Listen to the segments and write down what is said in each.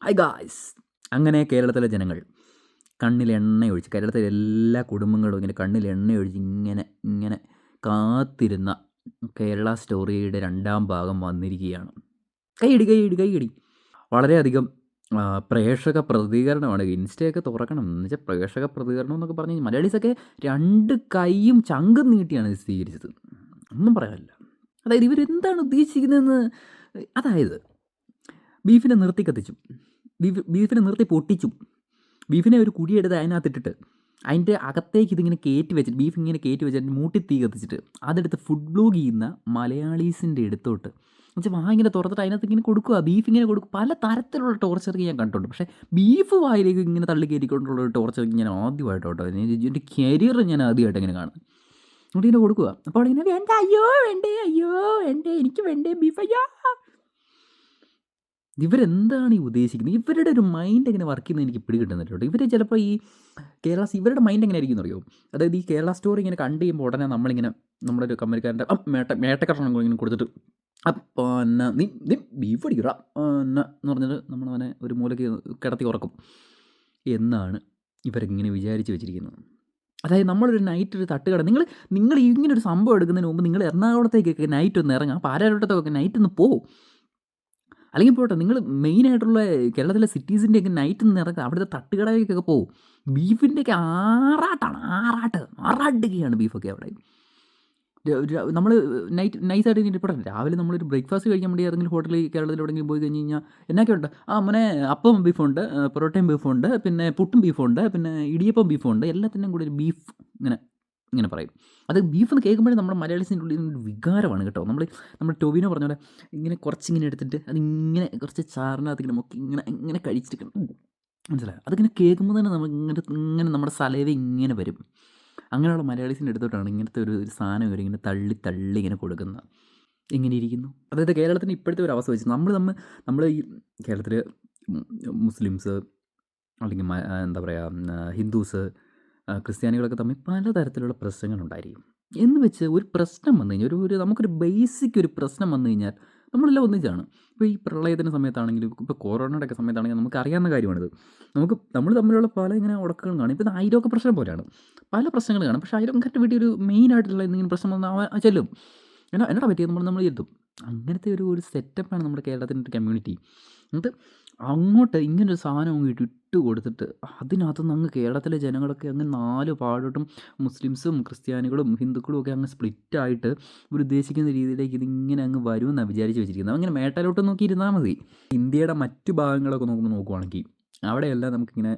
Hi guys. അങ്ങനെ കേരളത്തിലെ ജനങ്ങൾ കണ്ണിൽ എണ്ണയൊഴിച്ച്, കേരളത്തിലെ എല്ലാ കുടുംബങ്ങളും ഇങ്ങനെ കണ്ണിൽ എണ്ണയൊഴിച്ച് ഇങ്ങനെ ഇങ്ങനെ കാത്തിരുന്ന കേരള സ്റ്റോറിയുടെ 2ാം ഭാഗം വന്നിരിക്കുകയാണ്. കൈയടി, കൈയടി, കൈയടി. വളരെയധികം പ്രേക്ഷക പ്രതികരണമാണ്. ഇൻസ്റ്റയൊക്കെ തുറക്കണം. എന്ന് വെച്ചാൽ പ്രേക്ഷക പ്രതികരണം എന്നൊക്കെ പറഞ്ഞ് മലയാളീസൊക്കെ 2 കൈയും ചങ്കും നീട്ടിയാണ് ഇത് സ്വീകരിച്ചത്. ഒന്നും പറയാനില്ല. അതായത് ഇവരെന്താണ് ഉദ്ദേശിക്കുന്നതെന്ന്, അതായത് ബീഫിനെ നിർത്തി കത്തിച്ചു, ബീഫിനെ നിർത്തി പൊട്ടിച്ചു, ബീഫിനെ ഒരു കുഴിയെടുത്ത് അതിനകത്തിട്ടിട്ട് അതിൻ്റെ അകത്തേക്ക് ഇതിങ്ങനെ കയറ്റി വെച്ചിട്ട്, ബീഫ് ഇങ്ങനെ കയറ്റി വെച്ചിട്ട് മൂട്ടി തീ കത്തിച്ചിട്ട് അതെടുത്ത് ഫുഡ് ബ്ലോഗ് ചെയ്യുന്ന മലയാളീസിൻ്റെ അടുത്തോട്ട് എന്നുവെച്ചാൽ ഇങ്ങനെ തുറന്നിട്ട് അതിനകത്ത് ഇങ്ങനെ കൊടുക്കുക, ബീഫ് ഇങ്ങനെ കൊടുക്കും. പല തരത്തിലുള്ള ടോർച്ചറിങ് ഞാൻ കണ്ടിട്ടുണ്ട്. പക്ഷേ ബീഫ് വായിലേക്ക് ഇങ്ങനെ തള്ളി കയറ്റിക്കൊണ്ടുള്ള ഒരു ടോർച്ചറിങ് ഞാൻ ആദ്യമായിട്ട് കേട്ടോ. എൻ്റെ കരിയർ ഞാൻ ആദ്യമായിട്ട് ഇങ്ങനെ കാണുന്നത്. എന്നിട്ട് ഇങ്ങനെ കൊടുക്കുക. അപ്പോൾ ഇങ്ങനെ വേണ്ട, അയ്യോ വേണ്ടേ, അയ്യോ വേണ്ടേ, എനിക്ക് വേണ്ടേ ബീഫ്, അയ്യോ. ഇവരെന്താണ് ഈ ഉദ്ദേശിക്കുന്നത്? ഇവരുടെ ഒരു മൈൻഡ് എങ്ങനെ വർക്ക് ചെയ്യുന്നത് എനിക്ക് പിടികിട്ടുന്നില്ല കേട്ടോ. ഇവർ ചിലപ്പോൾ ഈ ഇവരുടെ മൈൻഡ് എങ്ങനെ ആയിരിക്കും അറിയോ? അതായത് ഈ കേരള സ്റ്റോറി ഇങ്ങനെ കണ്ടു കഴിയുമ്പോൾ ഉടനെ നമ്മളിങ്ങനെ നമ്മുടെ ഒരു കമ്പനിക്കാരൻ്റെ മേട്ടക്കഷ്ണം ഇങ്ങനെ കൊടുത്തിട്ട് അപ്പോൾ നീ നീ ബീഫ് അടിക്കറ എന്ന് പറഞ്ഞിട്ട് നമ്മളവനെ ഒരു മൂലയ്ക്ക് കിടത്തി ഉറക്കും എന്നാണ് ഇവരിങ്ങനെ വിചാരിച്ച് വെച്ചിരിക്കുന്നത്. അതായത് നമ്മളൊരു നൈറ്റ് ഒരു തട്ടുകട, നിങ്ങൾ ഇങ്ങനൊരു സംഭവം എടുക്കുന്നതിന് മുമ്പ് നിങ്ങൾ എറണാകുളത്തേക്കൊക്കെ നൈറ്റ് ഒന്ന് ഇറങ്ങാം, പാലാരോട്ടത്തൊക്കെ നൈറ്റ് ഒന്ന് പോകും. അല്ലെങ്കിൽ പോട്ടെ, നിങ്ങൾ മെയിനായിട്ടുള്ള കേരളത്തിലെ സിറ്റീസിൻ്റെയൊക്കെ നൈറ്റ് നിന്ന് ഇറക്കുക, അവിടുത്തെ തട്ടുകടയിലേക്കൊക്കെ പോകും. ബീഫിൻ്റെയൊക്കെ ആറാട്ടുകയാണ് ബീഫൊക്കെ അവിടെ. നമ്മൾ നൈസായിട്ട് കഴിഞ്ഞിട്ട് ഇപ്പോൾ രാവിലെ നമ്മളൊരു ബ്രേക്ക്ഫാസ്റ്റ് കഴിക്കാൻ വേണ്ടി ഏതെങ്കിലും ഹോട്ടലിൽ കേരളത്തിൽ എവിടെയെങ്കിലും പോയി കഴിഞ്ഞ് കഴിഞ്ഞാൽ എന്നൊക്കെയുണ്ട്, മോനെ അപ്പം ബീഫുണ്ട്, പൊറോട്ടയും ബീഫുണ്ട്, പിന്നെ പുട്ടും ബീഫുണ്ട്, പിന്നെ ഇടിയപ്പം ബീഫുണ്ട്, എല്ലാത്തിനും കൂടി ഒരു ബീഫ് ഇങ്ങനെ പറയും. അത് ബീഫ് എന്ന് കേൾക്കുമ്പോഴേ നമ്മുടെ മലയാളീസിൻ്റെ ഉള്ളിൽ ഒരു വികാരമാണ് കേട്ടോ. നമ്മൾ ടൊവിനോ പറഞ്ഞ പോലെ ഇങ്ങനെ കുറച്ചിങ്ങനെ എടുത്തിട്ട് അതിങ്ങനെ കുറച്ച് ചാറിനകത്ത് ഇങ്ങനെ മുക്കി ഇങ്ങനെ കഴിച്ചിട്ട് മനസ്സിലായോ? അതിങ്ങനെ കേൾക്കുമ്പോൾ തന്നെ നമുക്ക് ഇങ്ങനെ നമ്മുടെ സലൈവ ഇങ്ങനെ വരും. അങ്ങനെയുള്ള മലയാളീസിൻ്റെ അടുത്തോട്ടാണ് ഇങ്ങനത്തെ ഒരു സാധനം ഇങ്ങനെ തള്ളി ഇങ്ങനെ കൊടുക്കുന്നത്. എങ്ങനെ ഇരിക്കുന്നു? അതായത് കേരളത്തിൻ്റെ ഇപ്പോഴത്തെ ഒരു അവസ്ഥ വെച്ച് നമ്മൾ ഈ കേരളത്തിൽ മുസ്ലിംസ് അല്ലെങ്കിൽ എന്താ പറയുക, ഹിന്ദുസ്, ക്രിസ്ത്യാനികളൊക്കെ തമ്മിൽ പലതരത്തിലുള്ള പ്രശ്നങ്ങളുണ്ടായിരിക്കും. എന്ന് വെച്ച് ഒരു പ്രശ്നം വന്നു കഴിഞ്ഞാൽ നമുക്കൊരു ബേസിക് ഒരു പ്രശ്നം വന്നു കഴിഞ്ഞാൽ നമ്മളെല്ലാം ഒന്നിച്ചാണ്. ഇപ്പോൾ ഈ പ്രളയത്തിൻ്റെ സമയത്താണെങ്കിലും ഇപ്പോൾ കൊറോണയുടെ ഒക്കെ സമയത്താണെങ്കിലും നമുക്കറിയാവുന്ന കാര്യമാണിത്. നമ്മൾ തമ്മിലുള്ള പല ഇങ്ങനെ ഉടക്കുകളും കാണും. ഇപ്പോൾ ഇത് ആയിരമൊക്കെ പ്രശ്നം പോലെയാണ്, പല പ്രശ്നങ്ങൾ കാണും. പക്ഷേ ആയിരംകാരുടെ വീട്ടിൽ ഒരു മെയിനായിട്ടുള്ള എന്തെങ്കിലും പ്രശ്നം വന്നാൽ അവൻ ചെല്ലും, എന്നോടാ പറ്റിയത് നമ്മൾ എത്തും. അങ്ങനത്തെ ഒരു സെറ്റപ്പാണ് നമ്മുടെ കേരളത്തിൻ്റെ ഒരു കമ്മ്യൂണിറ്റി. എന്നിട്ട് അങ്ങോട്ട് ഇങ്ങനൊരു സാധനം അങ്ങ് ഇട്ട് കൊടുത്തിട്ട് അതിനകത്തുനിന്ന് അങ്ങ് കേരളത്തിലെ ജനങ്ങളൊക്കെ അങ്ങ് 4 പാടോട്ടും മുസ്ലിംസും ക്രിസ്ത്യാനികളും ഹിന്ദുക്കളും ഒക്കെ അങ്ങ് സ്പ്ലിറ്റായിട്ട് ഇവരുദ്ദേശിക്കുന്ന രീതിയിലേക്ക് ഇതിങ്ങനെ അങ്ങ് വരുമെന്നാണ് വിചാരിച്ച് വെച്ചിരിക്കുന്നത്. അങ്ങനെ മേട്ടാലോട്ട് നോക്കിയിരുന്നാൽ മതി. ഇന്ത്യയുടെ മറ്റു ഭാഗങ്ങളൊക്കെ നോക്കുവാണെങ്കിൽ അവിടെയെല്ലാം നമുക്കിങ്ങനെ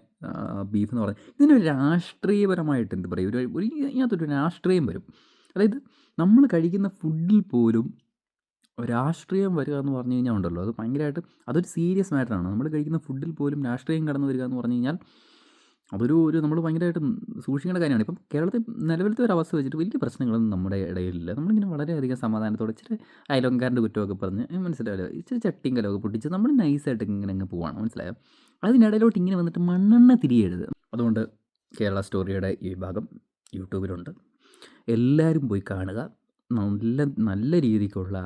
ബീഫ് എന്ന് പറഞ്ഞാൽ ഇതിനൊരു രാഷ്ട്രീയപരമായിട്ട് എന്ത് പറയും, ഇതിനകത്തൊരു രാഷ്ട്രീയം വരും. അതായത് നമ്മൾ കഴിക്കുന്ന ഫുഡിൽ പോലും രാഷ്ട്രീയം വരിക എന്ന് പറഞ്ഞു കഴിഞ്ഞാൽ ഉണ്ടല്ലോ, അത് ഭയങ്കരമായിട്ട് അതൊരു സീരിയസ് മാറ്ററാണ്. നമ്മൾ കഴിക്കുന്ന ഫുഡിൽ പോലും രാഷ്ട്രീയം കടന്നു വരിക എന്ന് പറഞ്ഞു കഴിഞ്ഞാൽ അതൊരു നമ്മൾ ഭയങ്കരമായിട്ട് സൂക്ഷിക്കേണ്ട കാര്യമാണ്. ഇപ്പം കേരളത്തിൽ നിലവിലത്തെ ഒരു അവസ്ഥ വെച്ചിട്ട് വലിയ പ്രശ്നങ്ങളൊന്നും നമ്മുടെ ഇടയിലില്ല. നമ്മളിങ്ങനെ വളരെയധികം സമാധാനത്തോടെ ഇച്ചിരി അയൽവക്കക്കാരൻ്റെ കുറ്റമൊക്കെ പറഞ്ഞ് മനസ്സിലായല്ലോ, ഇച്ചിരി ചട്ടിയും കലമൊക്കെ പൊട്ടിച്ച് നമ്മൾ നൈസായിട്ട് ഇങ്ങനെ അങ്ങ് പോവാണ്, മനസ്സിലായോ? അതിനിടയിലോട്ട് ഇങ്ങനെ വന്നിട്ട് മണ്ണെണ്ണ തിരിയരുത്. അതുകൊണ്ട് കേരള സ്റ്റോറിയുടെ ഈ ഭാഗം യൂട്യൂബിലുണ്ട്, എല്ലാവരും പോയി കാണുക. നല്ല രീതിക്കുള്ള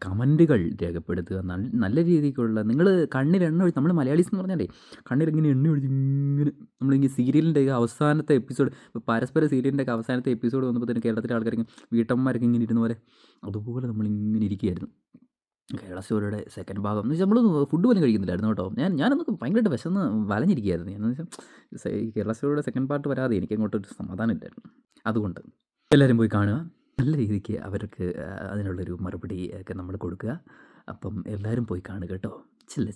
കമൻറ്റുകൾ രേഖപ്പെടുത്തുക. നല്ല രീതിക്കുള്ള നിങ്ങൾ കണ്ണിൽ എണ്ണ ഒഴിച്ച്, നമ്മൾ മലയാളീസ് എന്ന് പറഞ്ഞാലേ കണ്ണിലിങ്ങനെ എണ്ണ ഒഴിച്ച് ഇങ്ങനെ നമ്മളിങ്ങനെ സീരിയലിൻ്റെയൊക്കെ അവസാനത്തെ എപ്പിസോഡ്, പരസ്പര സീരിയലിൻ്റെയൊക്കെ അവസാനത്തെ എപ്പിസോഡ് വന്നപ്പോഴത്തേനും കേരളത്തിലെ ആൾക്കാർക്ക് വീട്ടമ്മമാരൊക്കെ ഇങ്ങനെ ഇരുന്ന പോലെ അതുപോലെ നമ്മളിങ്ങനെ ഇരിക്കുകയായിരുന്നു. കേരള സ്റ്റോറിയുടെ സെക്കൻഡ് ഭാഗം എന്ന് വെച്ചാൽ നമ്മൾ ഫുഡ് പോലും കഴിക്കുന്നില്ലായിരുന്നു കേട്ടോ. ഞാനൊന്ന് ഭയങ്കരമായിട്ട് വിശന്ന് വലഞ്ഞിരിക്കുകയായിരുന്നു. എന്ന് വെച്ചാൽ ഈ കേരള സ്റ്റോറിയുടെ സെക്കൻഡ് പാർട്ട് വരാതെ എനിക്ക് അങ്ങോട്ടൊരു സമാധാനം ഇല്ലായിരുന്നു. അതുകൊണ്ട് എല്ലാവരും പോയി കാണുക. നല്ല രീതിക്ക് അവർക്ക് അതിനുള്ളൊരു മറുപടി ഒക്കെ നമ്മൾ കൊടുക്കുക. അപ്പം എല്ലാവരും പോയി കാണുക കേട്ടോ. ചെല്ലെ